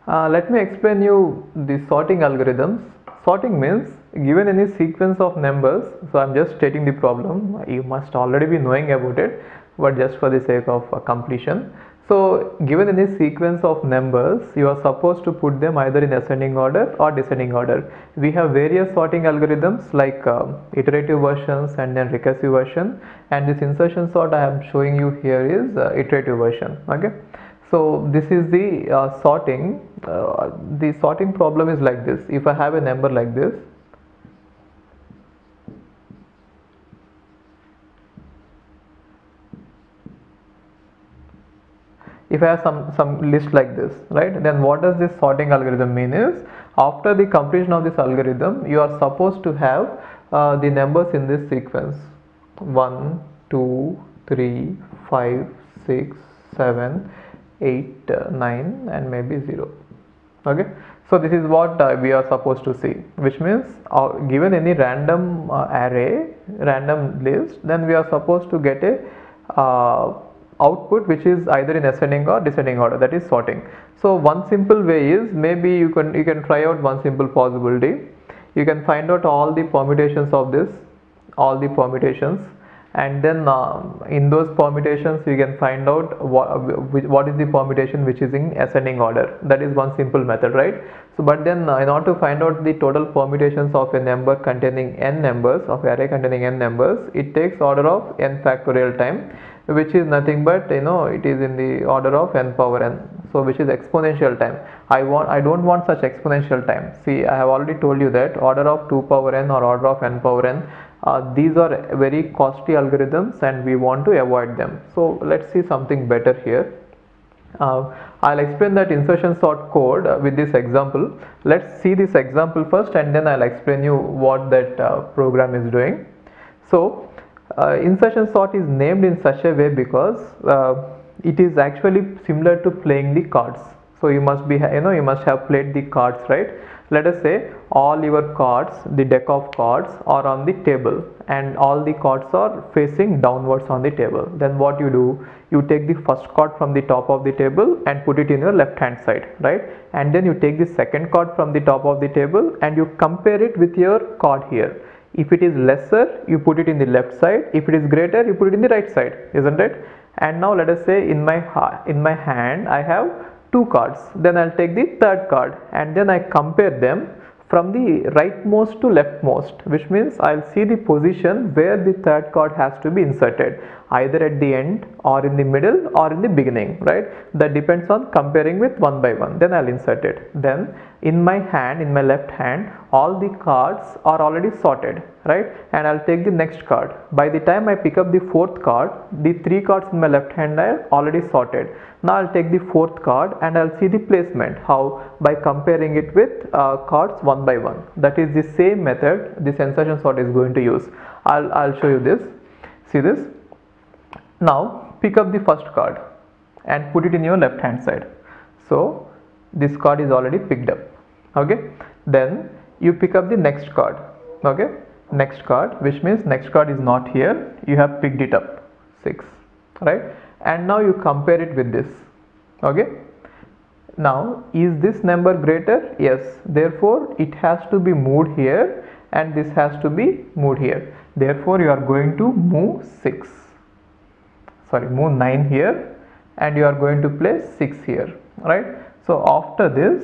Let me explain you the sorting algorithms. Sorting means given any sequence of numbers, so I'm just stating the problem, you must already be knowing about it, but just for the sake of completion. So given any sequence of numbers, you are supposed to put them either in ascending order or descending order. We have various sorting algorithms like iterative versions and then recursive version, and this insertion sort I am showing you here is iterative version. Okay. So this is the sorting. The sorting problem is like this. If I have a number like this, if I have some list like this, right, then what does this sorting algorithm mean is, after the completion of this algorithm, you are supposed to have the numbers in this sequence: 1, 2, 3, 5, 6, 7, 8, 9, and maybe 0. Okay, so this is what we are supposed to see, which means given any random array, random list, then we are supposed to get a output which is either in ascending or descending order, that is sorting. So one simple way is, maybe you can try out one simple possibility. You can find out all the permutations of this, all the permutations, and then in those permutations you can find out what is the permutation which is in ascending order. That is one simple method, right? So but then in order to find out the total permutations of a number containing n numbers, of array containing n numbers, it takes order of n factorial time, which is nothing but, it is in the order of n power n, so which is exponential time. I don't want such exponential time. See, I have already told you that order of 2 power n or order of n power n, these are very costly algorithms and we want to avoid them. So let's see something better here. I'll explain that insertion sort code with this example. Let's see this example first and then I'll explain you what that program is doing. So insertion sort is named in such a way because it is actually similar to playing the cards. So you must be, you must have played the cards, right? Let us say all your cards, the deck of cards, are on the table and all the cards are facing downwards on the table. Then what you do, you take the first card from the top of the table and put it in your left hand side, right? And then you take the second card from the top of the table and you compare it with your card here. If it is lesser, you put it in the left side. If it is greater, you put it in the right side, isn't it? And now let us say in my hand I have 2 cards. Then I'll take the third card and then I compare them from the rightmost to leftmost, which means I'll see the position where the third card has to be inserted, either at the end or in the middle or in the beginning, right? That depends on comparing with one by one. Then I'll insert it. Then in my hand, in my left hand, all the cards are already sorted, right? And I'll take the next card. By the time I pick up the fourth card, the 3 cards in my left hand are already sorted. Now I'll take the fourth card and I'll see the placement. How? By comparing it with cards one by one. That is the same method this insertion sort is going to use. I'll show you this. See this? Now pick up the first card and put it in your left hand side. So this card is already picked up. Okay. Then you pick up the next card. Okay. Next card, which means next card is not here. You have picked it up. 6. Right. And now you compare it with this. Okay. Now is this number greater? Yes. Therefore it has to be moved here and this has to be moved here. Therefore you are going to move 9 here and you are going to place 6 here, right? So after this,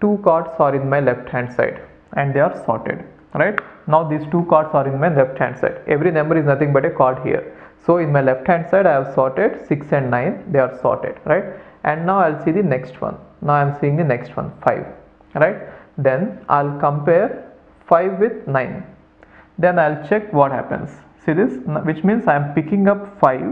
2 cards are in my left hand side and they are sorted, right? Now these 2 cards are in my left hand side. Every number is nothing but a card here. So in my left hand side I have sorted 6 and 9, they are sorted, right? And now I'll see the next one. Now I'm seeing the next one, 5, right? Then I'll compare 5 with 9. Then I'll check what happens. See this, which means I'm picking up 5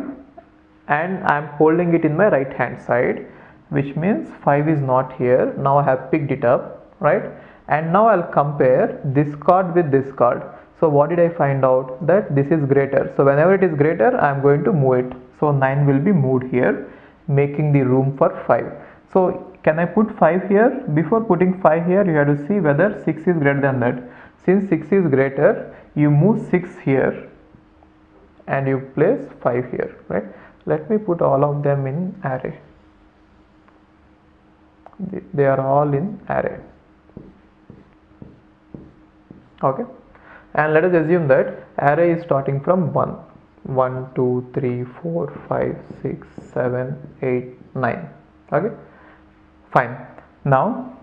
and I'm holding it in my right hand side, which means 5 is not here. Now I have picked it up, right? And now I'll compare this card with this card. So what did I find out? That this is greater. So whenever it is greater, I'm going to move it. So 9 will be moved here, making the room for 5. So can I put 5 here? Before putting 5 here, you have to see whether 6 is greater than that. Since 6 is greater, you move 6 here and you place 5 here, right? Let me put all of them in array. They are all in array. Okay, and let us assume that array is starting from 1, 1 2 3 4 5 6 7 8 9. Okay, fine. Now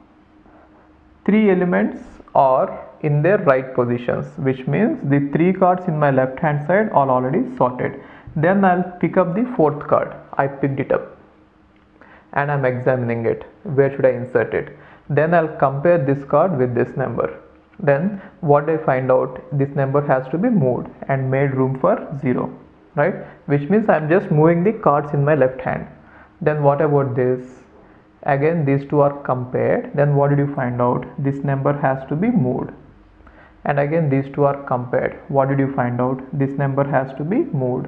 3 elements are in their right positions, which means the 3 cards in my left hand side are already sorted. Then I'll pick up the 4th card. I picked it up and I'm examining it. Where should I insert it? Then I'll compare this card with this number. Then what I find out, this number has to be moved and made room for 0, right? Which means I'm just moving the cards in my left hand. Then what about this? Again, these two are compared. Then what did you find out? This number has to be moved. And again, these two are compared. What did you find out? This number has to be moved,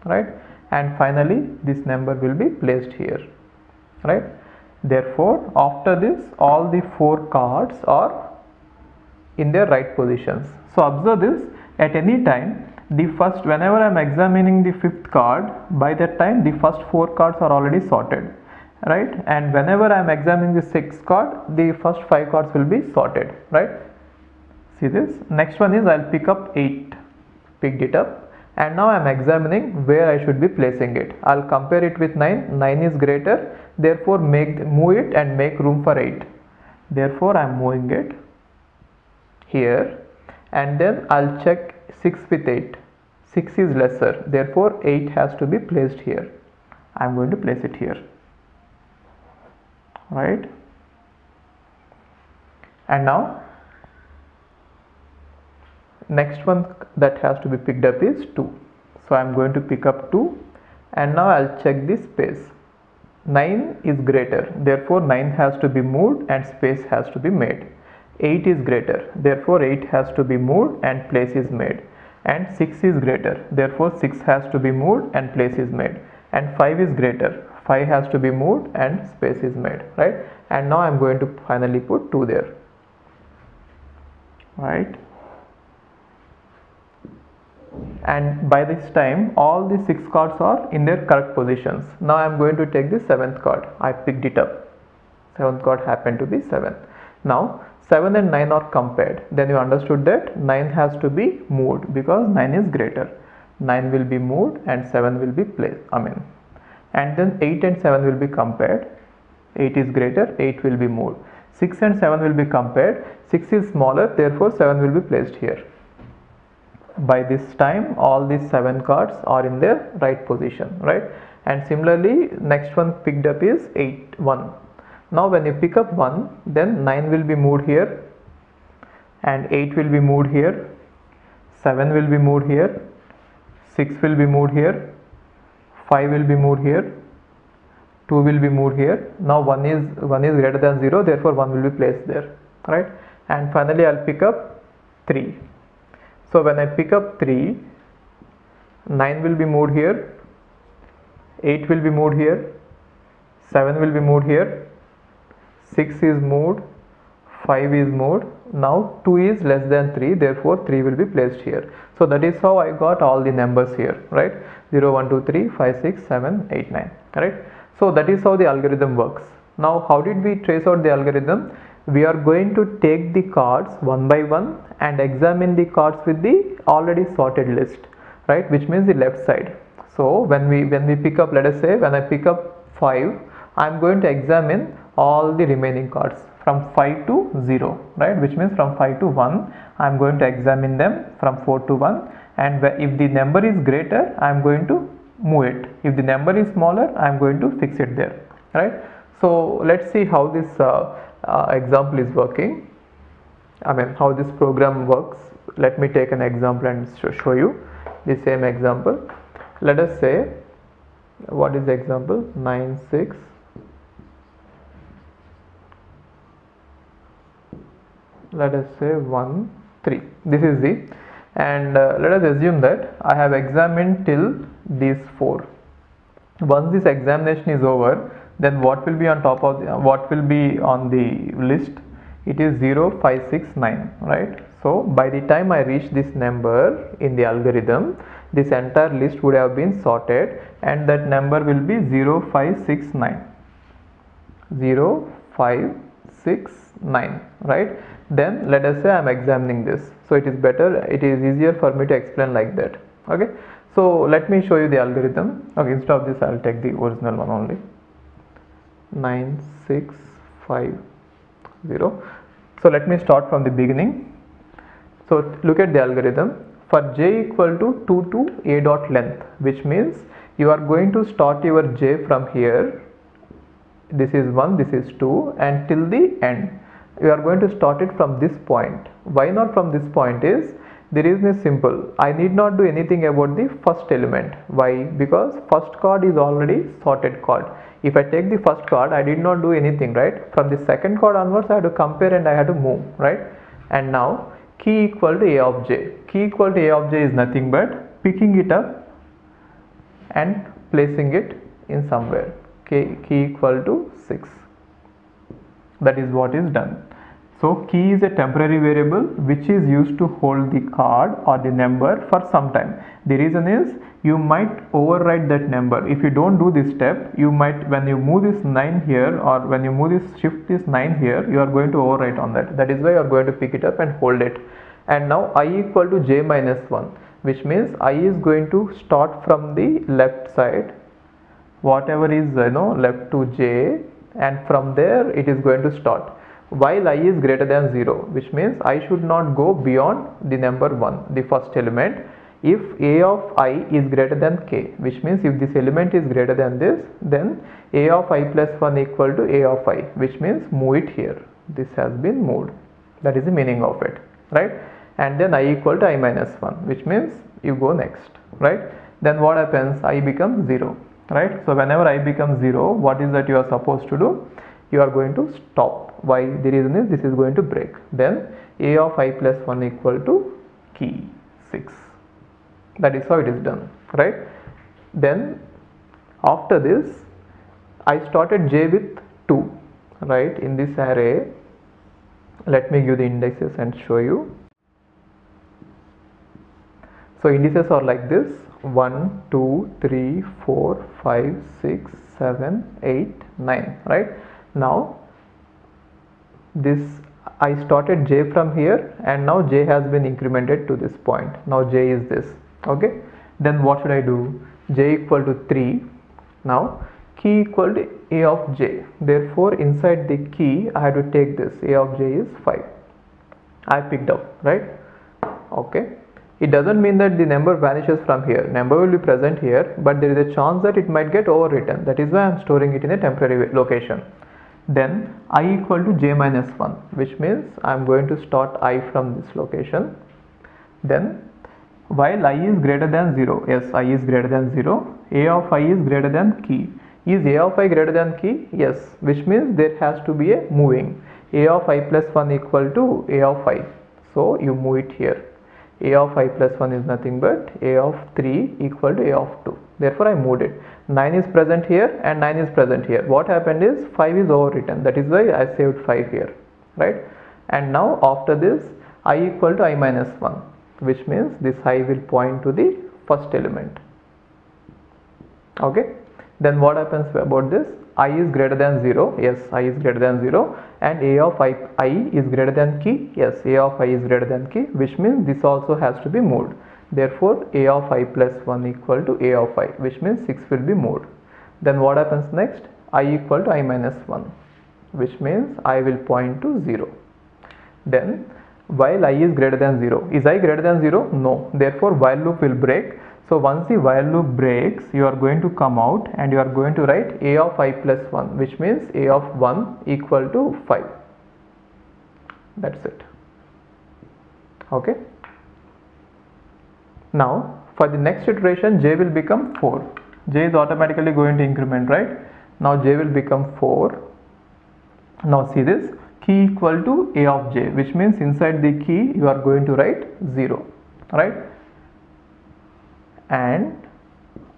right? And finally, this number will be placed here, right? Therefore, after this, all the 4 cards are in their right positions. So observe this, at any time, whenever I am examining the 5th card, by that time the first 4 cards are already sorted, right? And whenever I am examining the 6th card, the first 5 cards will be sorted, right? See this. Next one is I'll pick up 8, picked it up, and now I am examining where I should be placing it. I'll compare it with 9. 9 is greater, therefore move it and make room for 8. Therefore I am moving it here, and then I'll check 6 with 8. 6 is lesser, therefore 8 has to be placed here. I'm going to place it here, right? And now next one that has to be picked up is 2. So I'm going to pick up 2, and now I'll check the space. 9 is greater, therefore 9 has to be moved and space has to be made. 8 is greater, therefore 8 has to be moved and place is made. And 6 is greater, therefore 6 has to be moved and place is made. And 5 is greater, 5 has to be moved and space is made, right? And now I'm going to finally put 2 there, right? And by this time, all the 6 cards are in their correct positions. Now I'm going to take the 7th card. I picked it up. 7th card happened to be 7. Now 7 and 9 are compared. Then you understood that 9 has to be moved because 9 is greater. 9 will be moved and 7 will be placed. And then 8 and 7 will be compared. 8 is greater, 8 will be moved. 6 and 7 will be compared. 6 is smaller, therefore 7 will be placed here. By this time, all these 7 cards are in their right position, right? And similarly, next one picked up is 1. Now when you pick up 1, then 9 will be moved here, and 8 will be moved here, 7 will be moved here, 6 will be moved here, 5 will be moved here, 2 will be moved here. Now 1 is greater than 0, therefore 1 will be placed there, right? And finally I'll pick up 3. So when I pick up 3, 9 will be moved here, 8 will be moved here, 7 will be moved here, 6 is moved, 5 is moved. Now 2 is less than 3, therefore 3 will be placed here. So that is how I got all the numbers here, right? 0, 1, 2, 3, 5, 6, 7, 8, 9, right? So that is how the algorithm works. Now how did we trace out the algorithm? We are going to take the cards one by one and examine the cards with the already sorted list, right? Which means the left side. So when we pick up, let us say when I pick up 5, I am going to examine all the remaining cards from 5 to 0, right? Which means from 5 to 1, I am going to examine them from 4 to 1, and if the number is greater, I am going to move it. If the number is smaller, I am going to fix it there, right? So let's see how this example is working. How this program works. Let me take an example and show you the same example. Let us say, what is the example? 9, 6. Let us say 1, 3. This is the, and let us assume that I have examined till these 4. Once this examination is over, then what will be on top of what will be on the list? It is 0, 5, 6, 9, right? So by the time I reach this number in the algorithm, this entire list would have been sorted, and that number will be 0, 5, 6, 9. 0, 5, 6, 9, right? Then let us say I am examining this, so it is better, it is easier for me to explain like that. Okay, so let me show you the algorithm. Okay, instead of this I'll take the original one only. 9, 6, 5, 0. So let me start from the beginning. So look at the algorithm. For j equal to 2 to a dot length, which means you are going to start your j from here. This is 1, this is 2, and till the end. You are going to start it from this point. Why not from this point is, the reason is simple. I need not do anything about the first element. Why? Because first card is already sorted card. If I take the first card, I did not do anything, right? From the second card onwards, I have to compare and I have to move, right? And now key equal to a of j. Key equal to a of j is nothing but picking it up and placing it in somewhere. Key equal to 6. That is what is done. So key is a temporary variable which is used to hold the card or the number for some time. The reason is, you might override that number. If you don't do this step, you might, when you move this 9 here, or when you move this, shift this 9 here, you are going to overwrite on that. That is why you are going to pick it up and hold it. And now I equal to j minus 1, which means I is going to start from the left side, whatever is left to j, and from there it is going to start, while I is greater than 0, which means I should not go beyond the number 1, the first element, if a of I is greater than k, which means if this element is greater than this, then a of I plus 1 equal to a of I, which means move it here. This has been moved. That is the meaning of it, right? And then I equal to I minus 1, which means you go next, right? Then what happens? I becomes 0, right? So whenever I becomes 0, what is that you are supposed to do? You are going to stop. Why? The reason is, this is going to break. Then a of I plus 1 equal to key 6. That is how it is done, right? Then after this, I started j with 2, right? In this array, let me give the indexes and show you. So indices are like this: 1, 2, 3, 4, 5, 6, 7, 8, 9, right? Now this, I started j from here, and now j has been incremented to this point. Now j is this, okay? Then what should I do? J equal to 3. Now key equal to a of j. Therefore inside the key I have to take this. A of j is 5. I picked up, right? Okay. It doesn't mean that the number vanishes from here. Number will be present here, but there is a chance that it might get overwritten. That is why I am storing it in a temporary location. Then I equal to j minus 1, which means I am going to start I from this location. Then while I is greater than 0, yes, I is greater than 0, a of I is greater than key. Is a of I greater than key? Yes, which means there has to be a moving. A of I plus 1 equal to a of I. So you move it here. A of I plus 1 is nothing but a of 3 equal to a of 2. Therefore I moved it. 9 is present here and 9 is present here. What happened is 5 is overwritten. That is why I saved 5 here, right? And now after this, I equal to I minus 1, which means this I will point to the first element. Okay. Then what happens about this? I is greater than 0. Yes, I is greater than 0. And a of I is greater than key. Yes, a of I is greater than key, which means this also has to be moved. Therefore a of I plus 1 equal to a of I, which means 6 will be moved. Then what happens next? I equal to I minus 1, which means I will point to 0. Then while I is greater than 0, is I greater than 0? No. Therefore while loop will break. So once the while loop breaks, you are going to come out and you are going to write a of I plus 1, which means a of 1 equal to 5. That's it. Okay. Now for the next iteration, j will become 4. J is automatically going to increment, right? Now j will become 4. Now see this, key equal to a of j, which means inside the key you are going to write 0, right? And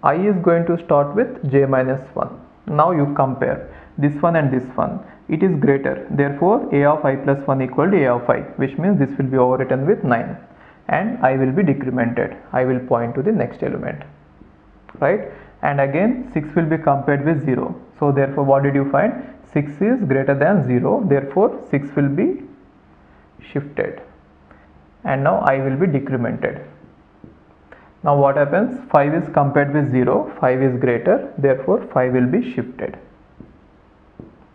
I is going to start with j minus 1. Now you compare this one and this one. It is greater. Therefore a of I plus 1 equal to a of I, which means this will be overwritten with 9. And I will be decremented. I will point to the next element, right? And again 6 will be compared with 0. So therefore what did you find? 6 is greater than 0, therefore 6 will be shifted, and now I will be decremented. Now what happens? 5 is compared with 0, 5 is greater, therefore 5 will be shifted,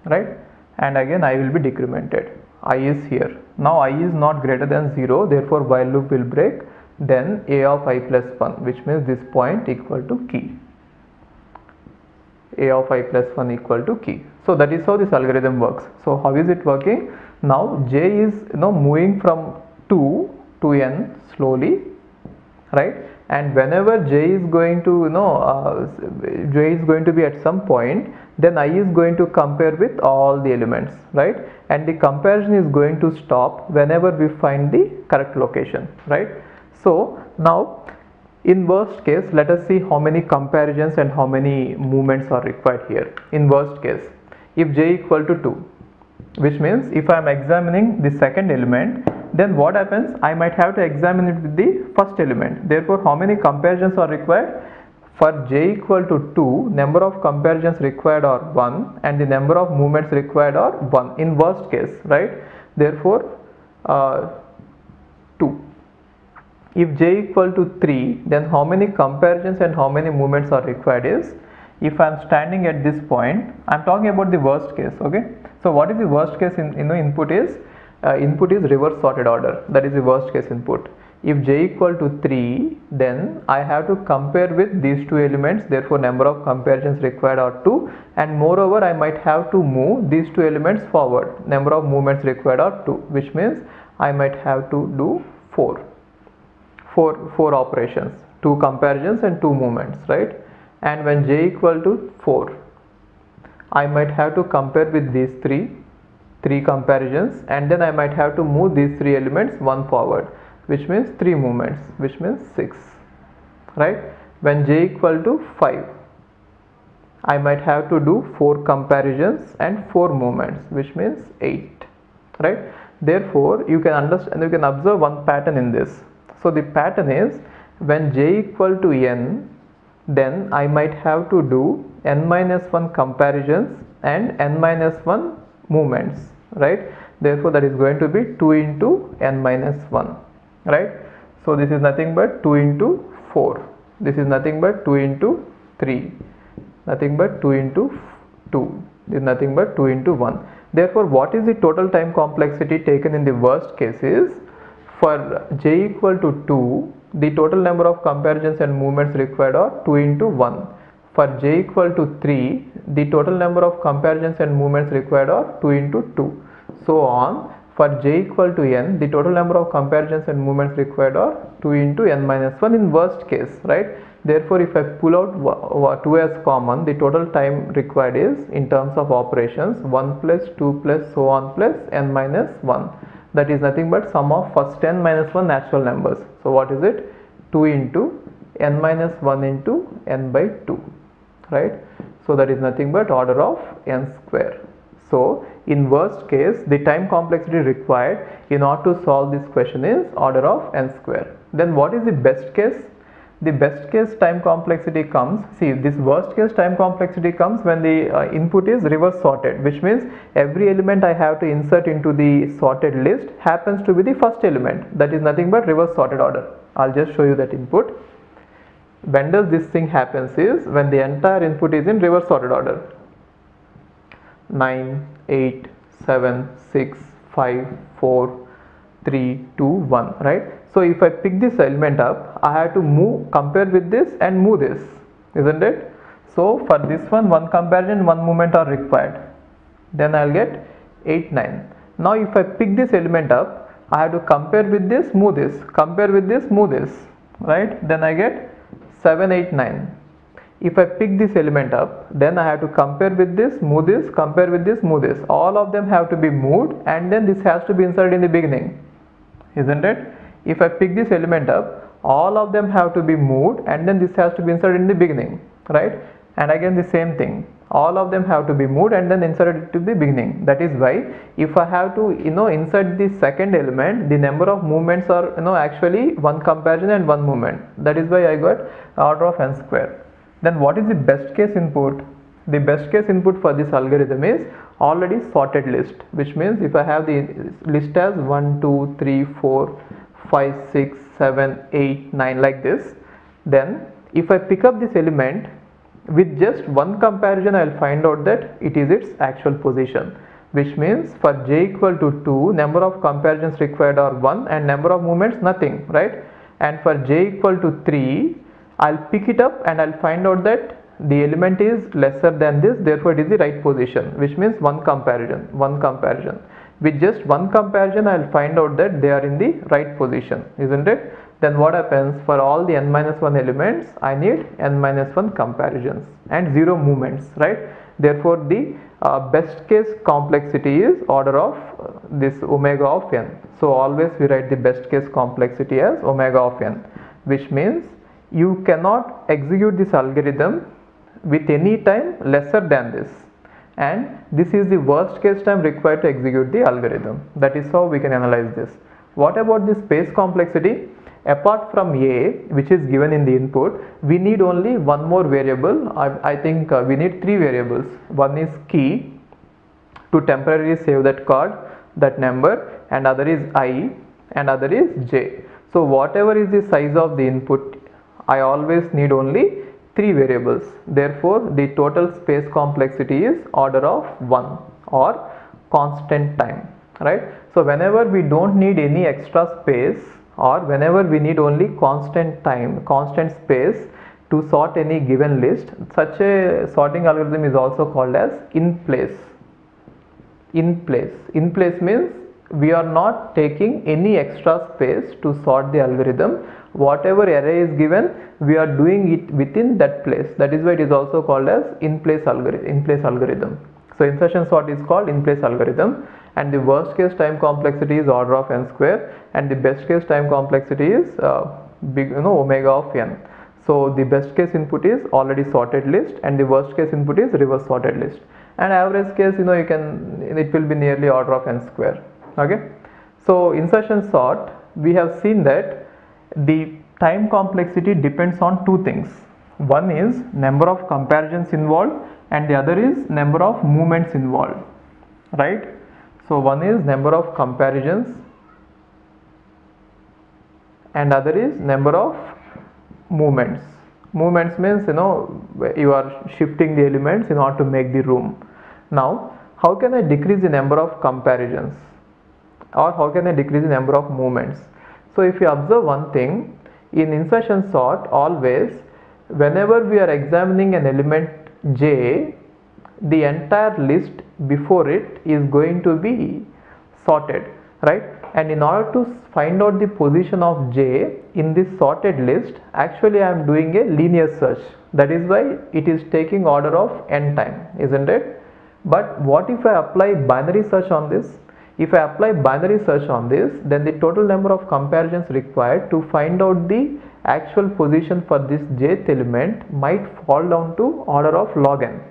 right? And again I will be decremented. I is here. Now I is not greater than 0, therefore while loop will break. Then a of I plus 1, which means this point equal to key. A of I plus 1 equal to key. So that is how this algorithm works. So how is it working? Now j is moving from 2 to n slowly, right? And whenever j is going to j is going to be at some point, then I is going to compare with all the elements, right? And the comparison is going to stop whenever we find the correct location, right? So now in worst case, let us see how many comparisons and how many movements are required here. In worst case, if j equal to 2, which means if I am examining the second element, then what happens? I might have to examine it with the first element. Therefore, how many comparisons are required? For j equal to 2, number of comparisons required are 1 and the number of movements required are 1 in worst case, right? Therefore, 2. If j equal to 3, then how many comparisons and how many movements are required is, if I am standing at this point, I am talking about the worst case, okay? So what is the worst case input is? Input is reverse sorted order, that is the worst case input. If j equal to 3, then I have to compare with these two elements, therefore number of comparisons required are 2, and moreover I might have to move these two elements forward, number of movements required are 2, which means I might have to do 4 operations, 2 comparisons and 2 movements, right? And when j equal to 4, I might have to compare with these three comparisons, and then I might have to move these 3 elements one forward, which means 3 movements, which means 6, right? When j equal to 5, I might have to do 4 comparisons and 4 movements, which means 8, right? Therefore you can understand, you can observe one pattern in this. So the pattern is, when j equal to n, then I might have to do n minus 1 comparisons and n minus 1 movements, right? Therefore that is going to be 2 into n minus 1, right? So this is nothing but 2 into 4, this is nothing but 2 into 3, nothing but 2 into 2, this is nothing but 2 into 1. Therefore what is the total time complexity taken in the worst case is, for j equal to 2, the total number of comparisons and movements required are 2 into 1. For j equal to 3, the total number of comparisons and movements required are 2 into 2. So on. For j equal to n, the total number of comparisons and movements required are 2 into n minus 1 in worst case, right? Therefore, if I pull out 2 as common, the total time required is, in terms of operations, 1 plus 2 plus so on plus n minus 1. That is nothing but sum of first n minus 1 natural numbers. So what is it? 2 into n minus 1 into n by 2, right? So that is nothing but order of n square. So in worst case, the time complexity required in order to solve this question is order of n square. Then what is the best case? The best case time complexity comes, see, this worst case time complexity comes when the input is reverse sorted, which means every element I have to insert into the sorted list happens to be the first element, that is nothing but reverse sorted order. I'll just show you that input. When does this thing happens is when the entire input is in reverse sorted order. 9, 8, 7, 6, 5, 4, 3, 2, 1, right? So if I pick this element up, I have to move, compare with this and move this, isn't it? So for this one comparison, 1 movement are required. Then I'll get 8, 9. Now if I pick this element up, I have to compare with this, move this, compare with this, move this, right? Then I get 7, 8, 9. If I pick this element up, then I have to compare with this, move this, compare with this, move this. All of them have to be moved, and then this has to be inserted in the beginning, isn't it? If I pick this element up, all of them have to be moved, and then this has to be inserted in the beginning, right? And again the same thing, all of them have to be moved and then inserted to the beginning. That is why if I have to insert the second element, the number of movements are actually 1 comparison and 1 movement. That is why I got order of n square. Then what is the best case input? The best case input for this algorithm is already sorted list, which means if I have the list as 1 2 3 4 5 6 7 8 9 like this, then if I pick up this element, with just one comparison I will find out that it is its actual position, which means for j equal to 2, number of comparisons required are 1 and number of movements nothing, right? And for j equal to 3, I'll pick it up and I'll find out that the element is lesser than this, therefore it is the right position, which means one comparison. With just one comparison I'll find out that they are in the right position, isn't it? Then what happens, for all the n-1 elements I need n-1 comparisons and 0 movements, right? Therefore the best case complexity is order of this omega of n. So always we write the best case complexity as omega of n, which means you cannot execute this algorithm with any time lesser than this, and this is the worst case time required to execute the algorithm. That is how we can analyze this. What about the space complexity? Apart from a, which is given in the input, we need only one more variable. I think we need 3 variables. One is key to temporarily save that card, that number, and other is I, and other is j. So whatever is the size of the input, I always need only 3 variables. Therefore the total space complexity is order of 1 or constant time, right? So whenever we don't need any extra space, or whenever we need only constant time, constant space to sort any given list, such a sorting algorithm is also called as in place. In place means we are not taking any extra space to sort the algorithm. Whatever array is given, we are doing it within that place. That is why it is also called as in place algorithm. So insertion sort is called in place algorithm, and the worst case time complexity is order of n square, and the best case time complexity is omega of n. So the best case input is already sorted list, and the worst case input is reverse sorted list, and average case it will be nearly order of n square. Okay, so insertion sort, we have seen that the time complexity depends on 2 things. One is number of comparisons involved, and the other is number of movements involved, right? So one is number of comparisons and other is number of movements. Movements means you are shifting the elements in order to make the room. Now how can I decrease the number of comparisons, or how can I decrease the number of movements? So if you observe one thing, in insertion sort, always whenever we are examining an element j, the entire list before it is going to be sorted, right? And in order to find out the position of j in this sorted list, actually I am doing a linear search. That is why it is taking order of n time, isn't it? But what if I apply binary search on this? If I apply binary search on this, then the total number of comparisons required to find out the actual position for this jth element might fall down to order of log n.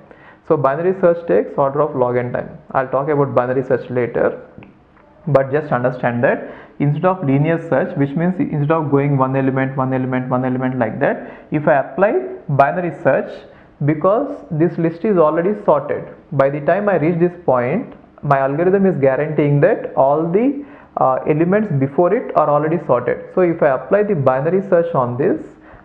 So binary search takes order of log n time. I'll talk about binary search later, but just understand that instead of linear search, which means instead of going one element like that, if I apply binary search, because this list is already sorted, by the time I reach this point, my algorithm is guaranteeing that all the elements before it are already sorted. So if I apply the binary search on this,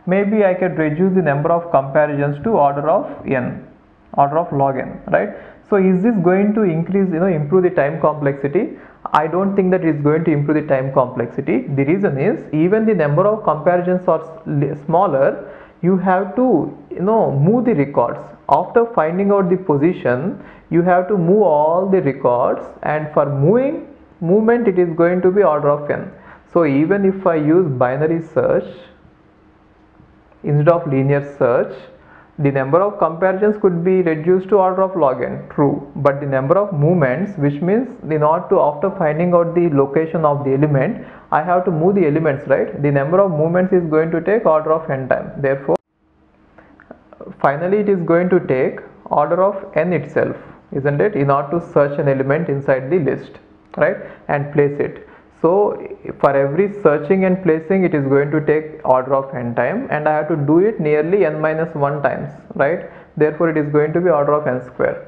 maybe I can reduce the number of comparisons to order of n, order of log n, right? So is this going to increase, improve the time complexity? I don't think that it is going to improve the time complexity. The reason is, even the number of comparisons are smaller, you have to move the records. After finding out the position, you have to move all the records, and for movement it is going to be order of n. So even if I use binary search instead of linear search, the number of comparisons could be reduced to order of log n, true, but the number of movements, which means in order to, after finding out the location of the element, I have to move the elements, right? The number of movements is going to take order of n time. Therefore finally it is going to take order of n itself, isn't it, in order to search an element inside the list, right, and place it. So for every searching and placing, it is going to take order of n time, and I have to do it nearly n-1 times, right? therefore it is going to be order of n square.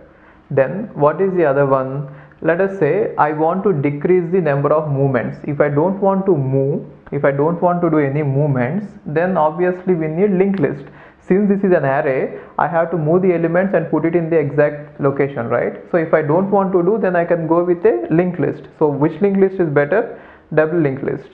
Then what is the other one? Let us say I want to decrease the number of movements. If I don't want to move, if I don't want to do any movements, then obviously we need linked list. Since this is an array, I have to move the elements and put it in the exact location, right? So if I don't want to do, then I can go with a linked list. So which linked list is better? Double linked list.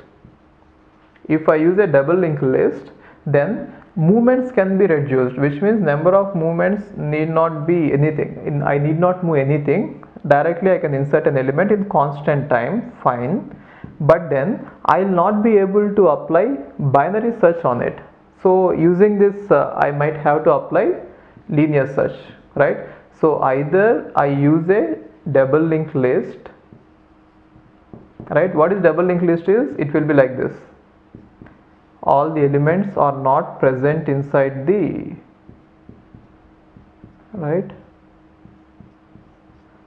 If I use a double linked list, then movements can be reduced, which means number of movements need not be anything. I need not move anything. Directly I can insert an element in constant time, fine. But then I will not be able to apply binary search on it. So using this, I might have to apply linear search, right? So either I use a double linked list, right? What is double linked list is? It will be like this. All the elements are not present inside the, right?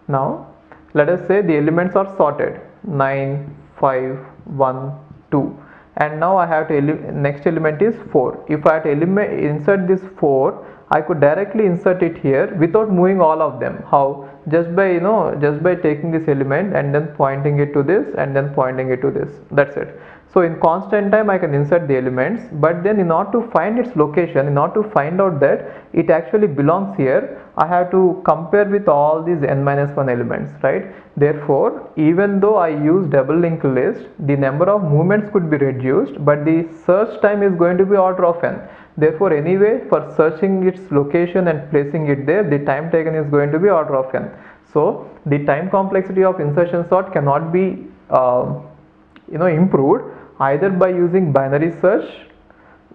Now let us say the elements are sorted 9, 5, 1, 2, and now I have to next element is 4. If I have to insert this 4, I could directly insert it here without moving all of them. How? Just by just by taking this element and then pointing it to this and then pointing it to this. That's it. So in constant time I can insert the elements, but then in order to find its location, in order to find out that it actually belongs here, I have to compare with all these n-1 elements, right? Therefore, even though I use double linked list, the number of movements could be reduced, but the search time is going to be order of n. Therefore, anyway, for searching its location and placing it there, the time taken is going to be order of n. So the time complexity of insertion sort cannot be improved either by using binary search,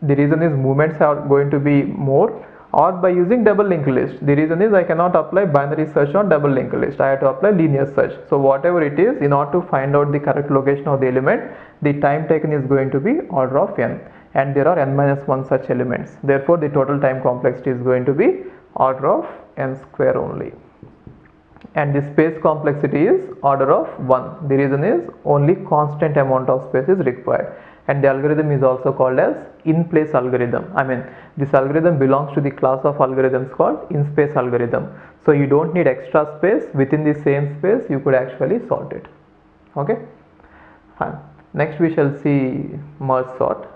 the reason is movements are going to be more, or by using double linked list. The reason is I cannot apply binary search on double linked list, I have to apply linear search. So whatever it is, in order to find out the correct location of the element, the time taken is going to be order of n, and there are n-1 such elements. Therefore the total time complexity is going to be order of n square only. And the space complexity is order of 1. The reason is only constant amount of space is required, and the algorithm is also called as in-place algorithm. I mean, this algorithm belongs to the class of algorithms called in-space algorithm. So you don't need extra space. Within the same space you could actually sort it. Okay, fine. Next we shall see merge sort.